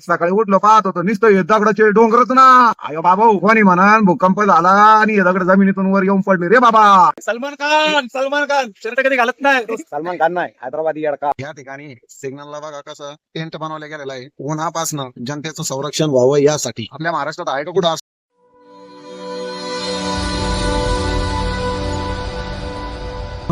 सकाळी उठलो पाहत होतो नुसतं हे दगडाचे डोंगरच ना. अयो बाबा कोणी म्हणा भूकंप झाला आणि हे दगड जमिनीतून वर येऊन पडले रे बाबा. सलमान खान शर्ट कधी घालत नाही. सलमान खान नाही हैदराबादी अडका. या ठिकाणी सिग्नलला बघा कसं टेंट बनवलं गेलेलं आहे उन्हापासनं जनतेचं संरक्षण व्हावं यासाठी. आपल्या महाराष्ट्रात आहे का कुठं असं?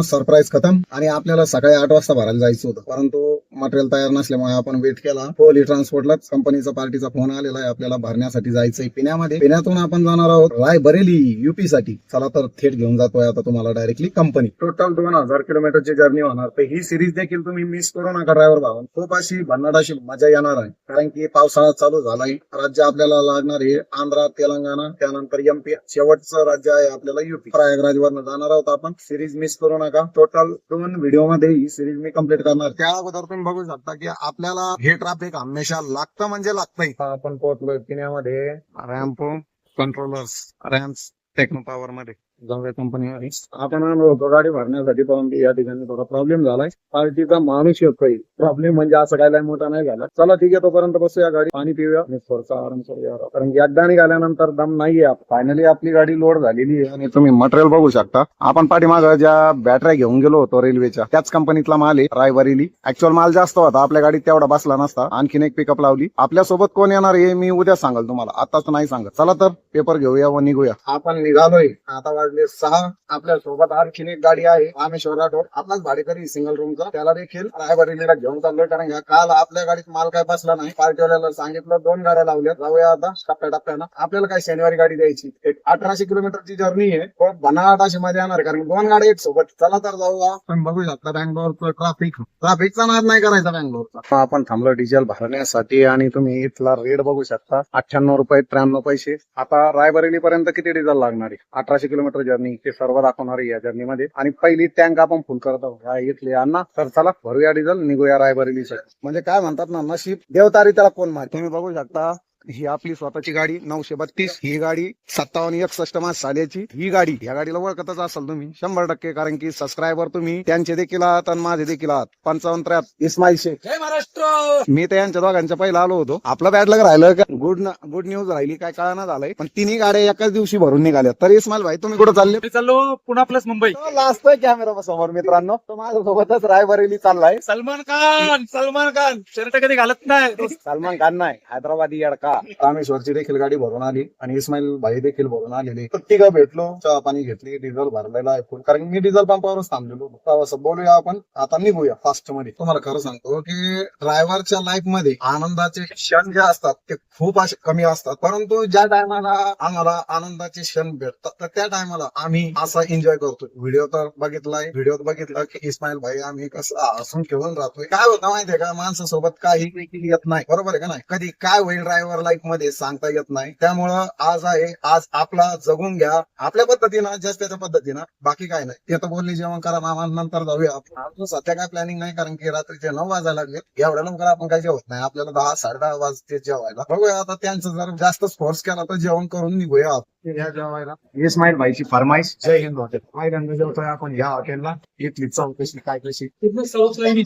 सरप्राईज खतम आणि आपल्याला सकाळी 8 वाजता भरायला जायचं होतं, परंतु मटेरियल तयार नसल्यामुळे आपण वेट केला. होली ट्रान्सपोर्टलाच कंपनीचा पार्टीचा फोन आलेला आहे, आपल्याला भरण्यासाठी जायचंय पिण्यामध्ये. पिण्यातून आपण जाणार आहोत रायबरेली युपी साठी. चला तर थेट घेऊन जातोय आता तुम्हाला डायरेक्टली कंपनी. टोटल 2000 किलोमीटरची जर्नी होणार. तर ही सिरीज देखील तुम्ही मिस करू नका ड्रायव्हर भाऊ. खूप अशी भन्नाट अशी मजा येणार आहे, कारण की पावसाळा चालू झालाय. राज्य आपल्याला लागणार आहे आंध्र, तेलंगणा, त्यानंतर एमपी, शेवटचं राज्य आहे आपल्याला युपी. प्रयागराज वरनं जाणार आहोत आपण. सिरीज मिस करू नका. टोटल 2 व्हिडिओ मध्ये ही सिरीज मी कंप्लीट करणार. त्या अगोदर तुम्ही बघू शकता की आपल्याला हे ट्रॅफिक हमेशा लागतं म्हणजे लागतंय. आपण पोहोचलोय पुण्यामध्ये रॅम्पो कंट्रोलर्स रॅम्स टेक्नो पॉवर मध्ये जाऊया कंपनीमध्ये. आपण आलो होतो गाडी भरण्यासाठी, परंतु या ठिकाणी थोडा प्रॉब्लेम झालाय. पार्टीचा माणूस येतोय. प्रॉब्लेम म्हणजे असं काय मोठा नाही झाला. चला ठीक आहे, तोपर्यंत बसूया गाडी, पाणी पिऊया आणि थोडसा आराम करूया, कारण की एकदा निघाल्यानंतर दम नाहीये. फायनली आपली गाडी लोड झालेली आहे आणि तुम्ही मटेरियल बघू शकता. आपण पाठीमागं ज्या बॅटऱ्या घेऊन गेलो होतो रेल्वेच्या, त्याच कंपनीतला माल आहे रायबरेली. ऍक्च्युअल माल जास्त होता, आपल्या गाडीत तेवढा बसला नसता. आणखीन एक पिकअप लावली. आपल्यासोबत कोण येणार हे मी उद्या सांगाल तुम्हाला, आताच नाही सांगत. चला तर पेपर घेऊया व निघूया. आपण निघालोय, आता वाजले 6. आपल्या सोबत आणखीन एक गाडी आहे रामेश्वर राठोड, आपलाच भाडेकरी सिंगल रूमचा. त्याला देखील रायबरेलीला घेऊन चाललोय, कारण काल आपल्या गाडीत माल काय बसला नाही. पार्टीवाल्याला सांगितलं 2 गाड्या लावल्या. जाऊया आता टप्प्याटप्प्यानं. आपल्याला काय शनिवारी गाडी द्यायची. एक 1800 किलोमीटरची जर्नी आहे. खूप बनाट अशी मजा येणार, कारण 2 गाड्या एक सोबत. चला तर जाऊया. आपण बघू शकता बँगलोरचं ट्रॅफिकचा नाद नाही करायचा बँगलोरचा. आपण थांबलो डिझेल भरण्यासाठी आणि तुम्ही इथला रेट बघू शकता, 98 रुपये 93 पैसे. आता रायबरेली पर्यंत किती डिझेल लागणार आहे? 1800 किलोमीटर जर्नी ते सर्व दाखवणार आहे या जर्नीमध्ये. आणि पहिली टँक आपण फुल करत आहोत इथले अण्णा. तर चला भरूया डिझेल, निघूया रायबरेलीसाठी. म्हणजे काय म्हणतात ना, नशीब देवतारी त्याला कोण मार. तुम्ही बघू शकता ही आपली स्वतःची गाडी 932. ही गाडी 5761 साल्याची. ही गाडी, या गाडीला ओळखतच असाल तुम्ही 100%, कारण की सबस्क्रायबर तुम्ही त्यांचे देखील आहात आणि माझे देखील आहात. 55 इस्माईल शेख. जय महाराष्ट्र. मी तर यांच्या दोघांच्या पहिला आलो होतो. आपलं बॅडलग राहिलं का? गुड न्यूज राहिली काय कळना झालंय, पण 3 गाड्या एकाच दिवशी भरून निघाल्या. तर इस्माईल भाई तुम्ही कुठे चालले? मी चाललो Pune plus Mumbai. Last camera समोर मित्रांनो, तो माझ्यासोबतच रायबरेली चाललाय. सलमान खान शर्ट कधी घालत नाही. सलमान खान नाही हैदराबादी अडका. रामेश्वरची देखील गाडी भरून आली आणि इस्माईल भाई देखील भरून आलेले. तिघं भेटलो, चहा पाणी घेतली, डिझेल भरलेला आहे फुल, कारण मी डिझेल पंपावरच थांबलेलो होतो. असं बोलूया आपण, आता निघूया फास्ट मध्ये. तुम्हाला खरं सांगतो की ड्रायव्हरच्या लाईफ मध्ये आनंदाचे क्षण जे असतात ते खूप असे कमी असतात, परंतु ज्या टायमाला आम्हाला आनंदाचे क्षण भेटतात तर त्या टायमाला आम्ही असा एन्जॉय करतो. व्हिडिओत बघितलं की इस्माईल भाई आम्ही कसं हसून खेळून राहतोय. काय होतं माहितीये का, माणसासोबत काही येत नाही, बरोबर आहे का नाही? कधी काय होईल ड्रायव्हर लाईफ मध्ये सांगता येत नाही. त्यामुळं आज आहे, आज आपला जगून घ्या आपल्या पद्धतीनं, जस्ट त्याच्या पद्धतीनं, बाकी काय नाही. ते तर बोलली जेवण करा मामा, नंतर जाऊया. आपण सध्या काय प्लॅनिंग नाही, कारण की रात्रीचे 9 वाजायला लागले. एवढ्या लवकर आपण काही जेवत नाही, आपल्याला 10 10:30 वाजते जेवायला. बघूया आता, त्यांचं जर जास्त फोर्स केला तर जेवण करून निघूया जेवायला. इस्माईल भाईची फरमाईश. जय हिंद हॉटेल. पहिल्यांदा जेवतोय आपण या हॉटेलला. इथली चव कशी काय कशी. साऊथ लाईन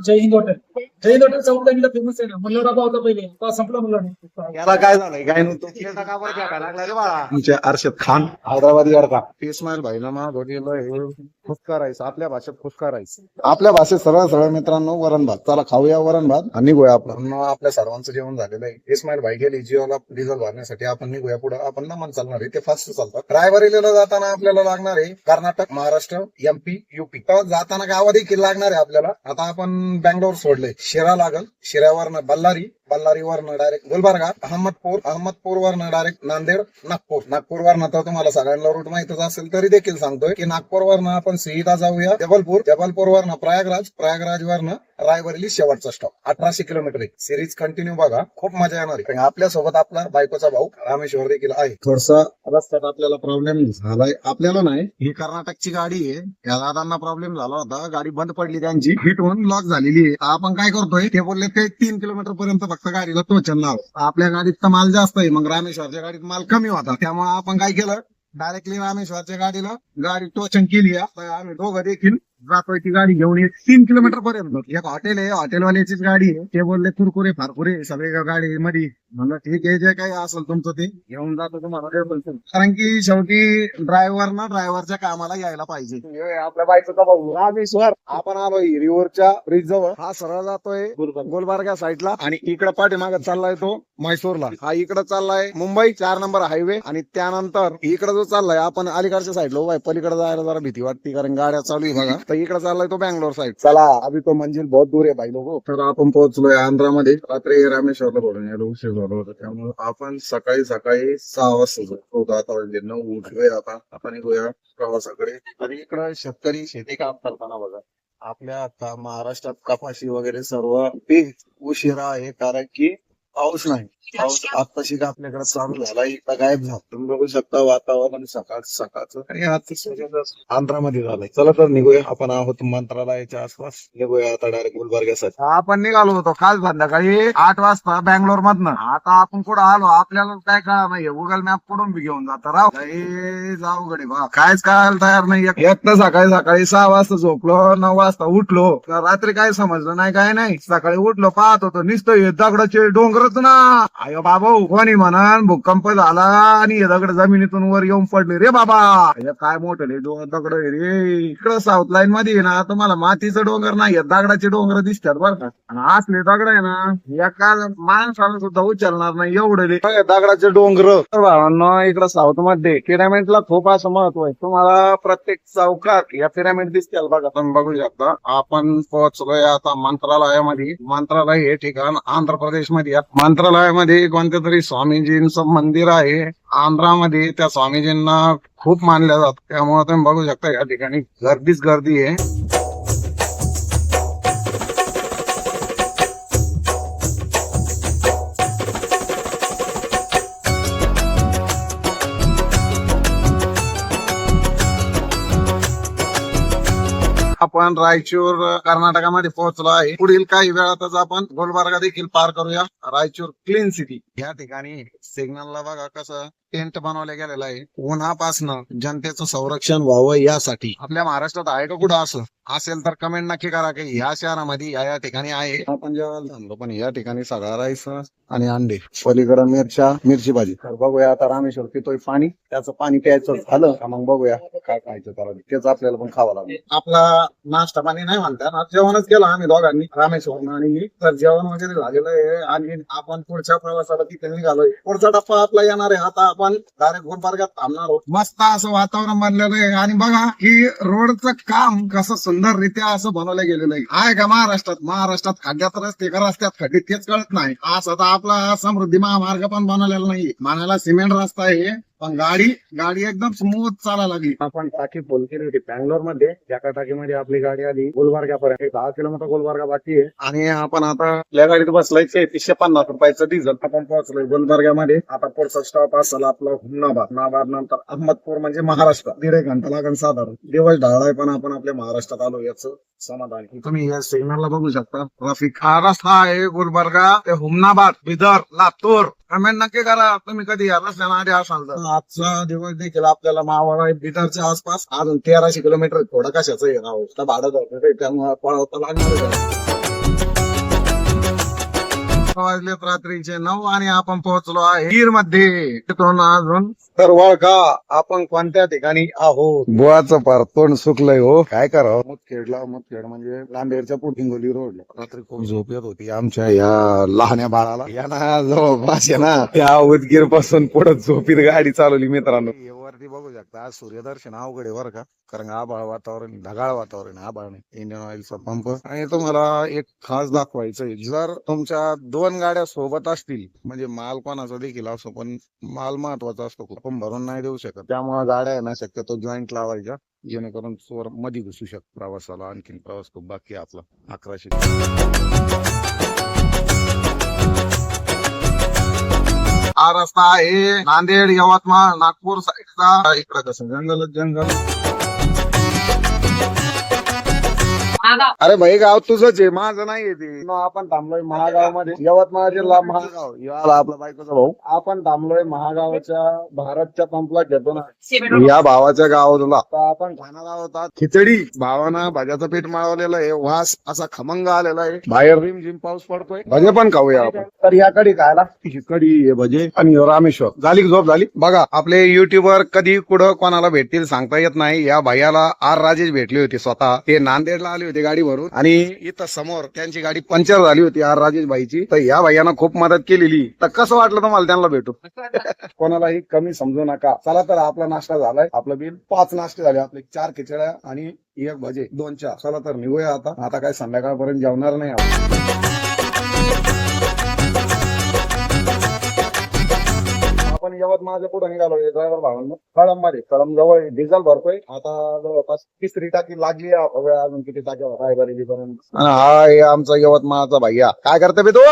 जय हिंद हॉटेल. जय हिंद हॉटेल साऊथ लाईनला फेमस आहे ना. म्हणलं डबा होता पहिले, संपला म्हणलं. याला काय झालंय काय नव्हतं. आमच्या अर्षद खान हैदराबादी अडका. इस्माईल भाईला फुसका राईस, आपल्या भाषेत फुसका राईस, आपल्या भाषेत सरळ मित्रांनो वरण भात. चला खाऊया वरण भात आणि निघूया. आपल्या सर्वांचं जेवण झालेलं आहे. इस्माईल भाई गेली जिओला डिझेल भरण्यासाठी. आपण निघूया पुढे. आपण नमन चालणार आहे, ते फास्ट चालतात. रायबरेलीला जाताना आपल्याला लागणार आहे कर्नाटक, महाराष्ट्र, एमपी, युपी. तर जाताना गावा देखील लागणार आहे आपल्याला. आता आपण बँगलोर सोडले, शिरा लागल. शिऱ्यावरनं बल्लारीवरनं डायरेक्ट गुलबर्गा, अहमदपूरवरनं डायरेक्ट नांदेड, नागपूरवरनं तर तुम्हाला सगळ्यांना रूट माहितच असेल तरी देखील सांगतोय की नागपूरवरनं आपण सीधा जाऊया जबलपूरवरनं प्रयागराजवरनं रायबरेली शेवटचा स्टॉप. 1800 किलोमीटर. सिरीज कंटिन्यू बघा, खूप मजा येणार आहे. आपल्यासोबत आपला बायकोचा भाऊ रामेश्वर देखील आहे. थोडसा रस्त्यात आपल्याला प्रॉब्लेम झालाय. आपल्याला नाही, ही कर्नाटकची गाडी आहे. या दादांना प्रॉब्लेम झाला होता, गाडी बंद पडली त्यांची, हिट होऊन लॉक झालेली आहे. आपण काय करतोय, ते बोलले ते 3 किलोमीटर पर्यंत फक्त गाडीला टोचन लाव. आपल्या गाडीत तर माल जास्त आहे, मग रामेश्वरच्या गाडीत माल कमी होता. त्यामुळे आपण काय केलं, डायरेक्टली रामेश्वरच्या गाडीला गाडी टोचन केली. आम्ही दोघं देखील जातोय ती गाडी घेऊन 3 किलोमीटर पर्यंत. एक हॉटेल आहे, हॉटेलवाल्याचीच गाडी आहे. ते बोलले कुरकुरे फारकुरे सगळे गाडी मध्ये. म्हणलं ठीक आहे, जे काही असेल तुमचं ते घेऊन जातो तुम्हाला काय बोलतो. कारण की शेवटी ड्रायव्हरच्या कामाला यायला पाहिजे. हे आपल्या बाईकचा भाऊ रामेश्वर. आपण आलोय रिव्हरच्या ब्रिज जवळ. हा सरळ जातोय गुलबर्गा साईडला आणि इकडे पाठीमागे चाललाय तो म्हैसूरला. हा इकडे चाललाय मुंबई 4 नंबर हायवे. आणि त्यानंतर इकडे जो चाललाय आपण अलीकडच्या साईडला उभा आहे. पलीकडे जायला जरा भीती वाटते कारण गाड्या चालू आहे बघा. तर इकडे चाललाय तो बँगलोर साईड. चला अभी तो मंजिल बहुत दूर आहे भाई लोक. तर आपण पोहोचलोय आंध्रामध्ये. रात्री रामेश्वरला भरून यायला उशीर झाला होता, त्यामुळे आपण सकाळी 6 वाजता झोपतो. आता म्हणजे 9 उठलोय. आता आपण निघूया प्रवासाकडे. आणि इकडं शेतकरी शेती काम करताना बघा आपल्या आता महाराष्ट्रात कपाशी वगैरे सर्व पीक उशिरा आहे कारण की पाऊस नाही. पाऊस आत्ताशी आपल्याकडे चालू झाला, एकदा गायब झाला. तुम्ही बघू शकता वातावरण सकाळचं आणि आजचं सूर्योदय आंध्रामध्ये झालंय. चला तर निघूया. आपण आहोत मंत्रालयाच्या आसपास. निघूया आता डायरेक्ट गुलबर्ग्यासाठी. आपण निघालो होतो काल संध्याकाळी 8 वाजता बँगलोर मधनं. आता आपण कुठं आलो आपल्याला काय कळा नाही. गुगल मॅप कडून बी घेऊन जाता राव. जाऊ गडी बा कायच कळायला तयार नाही. एक तर सकाळी 6 वाजता झोपलो, 9 वाजता उठलो. रात्री काय समजलं नाही काय नाही. सकाळी उठलो पाहत होतो नुसतं दगडाचे डोंगरच ना. अयो बाबा कोणी म्हणा भूकंप झाला आणि हे दगड जमिनीतून वर येऊन पडले रे बाबा. काय मोठे दगड रे. इकडं साऊथ लाईन मध्ये ना तुम्हाला मातीचं डोंगर नाही, दगडाचे डोंगर दिसतात बरं का. आणि असले दगड आहे ना एका माणसाला सुद्धा उचलणार नाही एवढे दगडाचे डोंगर. भावांनो इकडं साऊथ मध्ये पिरामिडला खूप असं महत्व आहे. तुम्हाला प्रत्येक चौकात या पिरामिड दिसतील बघा. तुम्ही बघू शकता. आपण पोहोचलोय आता मंत्रालयामध्ये. मंत्रालय हे ठिकाण आंध्र प्रदेश मध्ये. मंत्रालयामध्ये कोणत्या तरी स्वामीजींचं मंदिर आहे आंध्रामध्ये. त्या स्वामीजींना खूप मानल्या जात. त्यामुळे तुम्ही बघू शकता या ठिकाणी गर्दीच गर्दी आहे. आपण रायचूर कर्नाटकामध्ये पोहोचलो आहे. पुढील काही वेळातच आपण गुलबर्गा देखील पार करूया. Raichur clean city. या ठिकाणी सिग्नलला बघा कसं टेंट बनवलं गेलेलं आहे. उन्हापासनं जनतेचं संरक्षण व्हावं यासाठी. आपल्या महाराष्ट्रात आहे का कुठं असं? असेल तर कमेंट नक्की करा की ह्या शहरामध्ये या ठिकाणी आहे. आपण जेव्हा थांबलो पण या ठिकाणी सगळा राईस आणि अंडे. पलीकडे मिरची भाजी. तर बघूया आता रामेश्वर पितोय पाणी. त्याचं पाणी प्यायचं झालं का मग बघूया काय खायचं त्याला. तेच आपल्याला पण खावं लागेल. आपला नाश्ता पाणी नाही म्हणतात ना, जेवणच केलं आम्ही दोघांनी रामेश्वर आणि मी. तर जेवण वगैरे झालेलं आहे आणि आपण पुढच्या प्रवासाला तिथे निघालोय. पुढचा टप्पा आपला येणार आहे. आता आपण डायरेक्ट गुलबर्ग्यात थांबणार आहोत. मस्त असं वातावरण बनलेलं आहे आणि बघा की रोडचं काम कसं सुंदररित्या असं बनवलं गेलेलं आहे का महाराष्ट्रात खड्ड्यात रस्ते का रस्त्यात खड्डे तेच कळत नाही. असं तर आपला समृद्धी महामार्ग पण बनवलेला नाही. म्हणायला सिमेंट रस्ता आहे पण गाडी एकदम स्मूथ चालायला लागली. आपण टाकी फुल केली होती बँगलोर मध्ये. एका टाकीमध्ये आपली गाडी आली गुलबर्ग्यापर्यंत. 10 किलोमीटर गुलबर्गा बाकी आहे आणि आपण आता आपल्या गाडीत बसलोय 350 रुपयाचं डिझेल. आपण पोहोचलोय गुलबर्ग्यामध्ये. आता पुढचा स्टॉप असेल आपला हुमनाबाद नंतर अहमदपूर म्हणजे महाराष्ट्र. 1.5 घंटा लागेल साधारण. दिवस ढाळाय पण आपण आपल्या महाराष्ट्रात आलो याचं समाधान. तुम्ही या सिग्नलला बघू शकता ट्रॅफिक. हा रस्ता आहे गुलबर्गा ते हुमनाबाद, बिदर, लातूर. कमेंट नक्की करा तुम्ही कधी या रस्त्याने आधी असाल तर. आजचा दिवस देखील आपल्याला मावळ आहे बिदरच्या आसपास. अजून 1300 किलोमीटर. थोडं कशाचं आहे ना भाडं जातं त्यामुळे पळवता लागणार. वाजलेत रात्रीचे 9 आणि आपण पोहोचलो आहे गीर मध्ये. तिथून अजून तर वळखा आपण कोणत्या ठिकाणी आहोत. बुवाचं पार तोंड सुकलंय हो. काय करावं. मुदखेड म्हणजे लांबेरच्या हिंगोली रोड. रात्री खूप झोप येत होती आमच्या या लहान्या बाळाला. या जवळपास आहे ना त्या उदगीर पासून पुढे झोपीत गाडी चालवली मित्रांनो. वरती बघू शकता आज सूर्यदर्शन अवघड आहे बरं का. कारण आभाळ वातावरण, ढगाळ वातावरण. आभाळ नाही. इंडियन ऑइलचा पंप. आणि तुम्हाला एक खास दाखवायचंय. जर तुमच्या 2 गाड्या सोबत असतील म्हणजे माल कोणाचा देखील असो पण माल महत्वाचा असतो. आपण भरून नाही देऊ शकत. त्यामुळे गाड्या आहे ना शक्यतो जॉईंट लावायच्या जेणेकरून चोर मध्ये घुसू शकतो प्रवासाला. आणखीन प्रवास खूप बाकी आहे आपला. 1100. हा रस्ता आहे नांदेड, यवतमाळ, नागपूर साईडचा. इकडं कसं जंगल. अरे भाई गाव तुझंच आहे, माझं नाही आहे ते. मग आपण थांबलोय महागाव मध्ये, यवतमाळ जिल्हा महागाव. याला आपला बायकोचा भाऊ. आपण थांबलोय महागावच्या भारतच्या पंपला घेतो ना, या भावाच्या गावाला. तर आपण खाणार आहोत खिचडी. भावानं भाज्याचं पीठ माळवलेलं आहे, वास असा खमंग आलेला आहे, बाहेर रिमझिम पाऊस पडतोय. भजे पण खाऊया आपण. तर या कडी खायला ही कडी, हे भजे आणि ह्यो रामेश्वर. झाली की झोप झाली. बघा आपले युट्यूबर कधी कुठं कोणाला भेटतील सांगता येत नाही. या भैयाला आर राजेश भेटली होती स्वतः. ते नांदेडला आली होती गाडी भरून, आणि इथं समोर त्यांची गाडी पंक्चर झाली होती आर राजेश भाईची. तर या भैयानं खूप मदत केलेली. तर कसं वाटलं तुम्हाला त्यांना भेटू? कोणालाही कमी समजू नका. चला तर आपला नाश्ता झालाय. आपलं बिल 5 नाश्ते झाले आपले, 4 खिचड्या आणि 1 भजे, 2 चहा. चला तर निघूया आता काय संध्याकाळपर्यंत जेवणार नाही आपण. यवतमाळच्या पुढे निघालो ड्रायव्हर भावांना. कळंब मध्ये, कळंब जवळ डिझेल भरतोय आता. जवळपास 3री टाकी लागली आहे. अजून किती टाक्या रायबरेलीपर्यंत. हा आहे आमचा यवतमाळचा भैया. काय करते बे तू?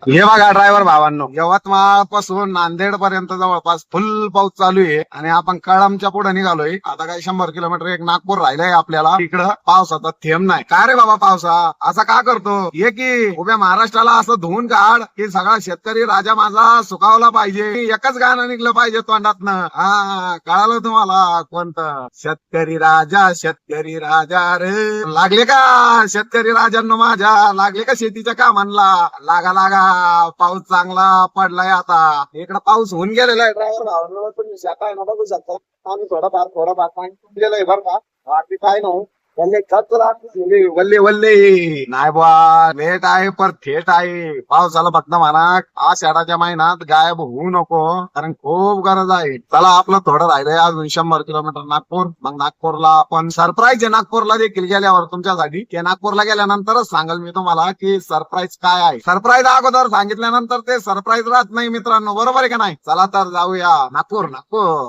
हे बघा ड्रायव्हर भावांनो, यवतमाळ पासून नांदेड पर्यंत जवळपास फुल पाऊस चालू आहे, आणि आपण कळंबच्या पुढे निघालोय. आता काही 100 किलोमीटर एक नागपूर राहिलंय आपल्याला. तिकडं पावसाचा थेंब नाही. काय रे बाबा पावसा असा का करतो? ये की उभ्या महाराष्ट्राला असं धुवून काढ की सगळा शेतकरी राजा माझा सुखावला पाहिजे. एकच गाणं निघलं पाहिजे तोंडातनं. हा कळालं तुम्हाला कोणतं? शेतकरी राजा रे. लागले का शेतकरी राजांनो माझ्या? लागले का शेतीच्या कामांना? लागा पाऊस चांगला पडलाय. आता इकडं पाऊस होऊन गेलेला आहे ड्रायव्हर भावांना. तुम्ही शेताय ना बघू शकता. आणि थोडाफार पाणी गेलंय बरं का. बाकी काय नाही. वल्ले नाही बा, लेट आहे पर थेट आहे. पावसाला फक्त म्हणा आषाढाच्या महिन्यात गायब होऊ नको, कारण खूप गरज आहे. चला आपलं थोडं राहिलंय अजून 100 किलोमीटर नागपूर. मग नागपूरला आपण सरप्राईज आहे. नागपूरला देखील गेल्यावर तुमच्यासाठी, की नागपूरला गेल्यानंतरच सांगाल मी तुम्हाला की सरप्राईज काय आहे. सरप्राईज अगोदर सांगितल्यानंतर ते सरप्राईज राहत नाही मित्रांनो, बरोबर आहे का नाही? चला तर जाऊया नागपूर.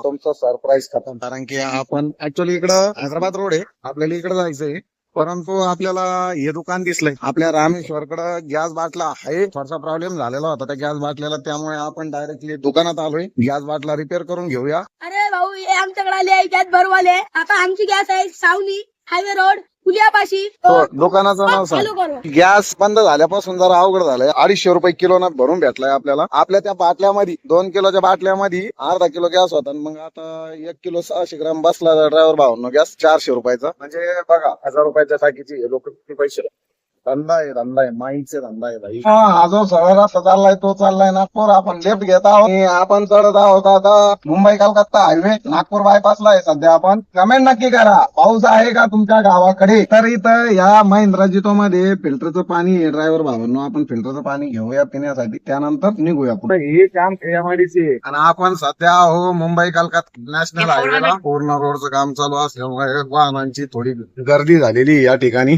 तुमचं सरप्राईज खतम, कारण की आपण ऍक्च्युअली इकडं हैदराबाद रोड आहे, आपल्याला इकडे जायचंय. परंतु आपल्याला हे दुकान दिसलंय. आपल्या रामेश्वरकडे गॅस बाटला आहे. थोडासा प्रॉब्लेम झालेला होता त्या गॅस बाटल्याला, त्यामुळे आपण डायरेक्टली दुकानात आलोय. गॅस बाटला रिपेअर करून घेऊया. अरे भाऊ, हे आमच्याकडे आले आहे गॅस भरवाले. आता आमची गॅस आहे सावनी हायवे रोड पुलियापाशी. दुकानाचं नाव सांग. चालू करू. गॅस बंद झाल्यापासून जरा अवघड झालंय. 250 रुपये किलोना भरून भेटलाय आपल्याला. आपल्या त्या बाटल्यामध्ये 2 किलोच्या बाटल्यामध्ये अर्धा किलो गॅस होता. मग आता 1 किलो 600 ग्राम बसला ड्रायव्हर भावांनो गॅस 400 रुपयाचा. म्हणजे बघा 1000 रुपयाच्या टाकीची लोक किती पैसे. धंदा आहे माईचे धंदा आहे भाई. हा जो सरळ रस्ता चाललाय तो चाललाय नागपूर. आपण लेफ्ट घेत आहोत. आपण चढत आहोत आता मुंबई कलकत्ता हायवे. नागपूर बायपासला आहे सध्या आपण. कमेंट नक्की करा पाऊस आहे का तुमच्या गावाकडे. तर इथं या महिंद्रा जितो मध्ये फिल्टरचं पाणी आहे ड्रायव्हर भावांनो. आपण फिल्टरचं पाणी घेऊया पिण्यासाठी, त्यानंतर निघूया पुढे. हे काम एमआयडीसी आहे, आणि आपण सध्या आहो मुंबई कलकत्ता नॅशनल हायवेला. पूर्ण रोडचं काम चालू असल्यामुळे वाहनांची थोडी गर्दी झालेली या ठिकाणी.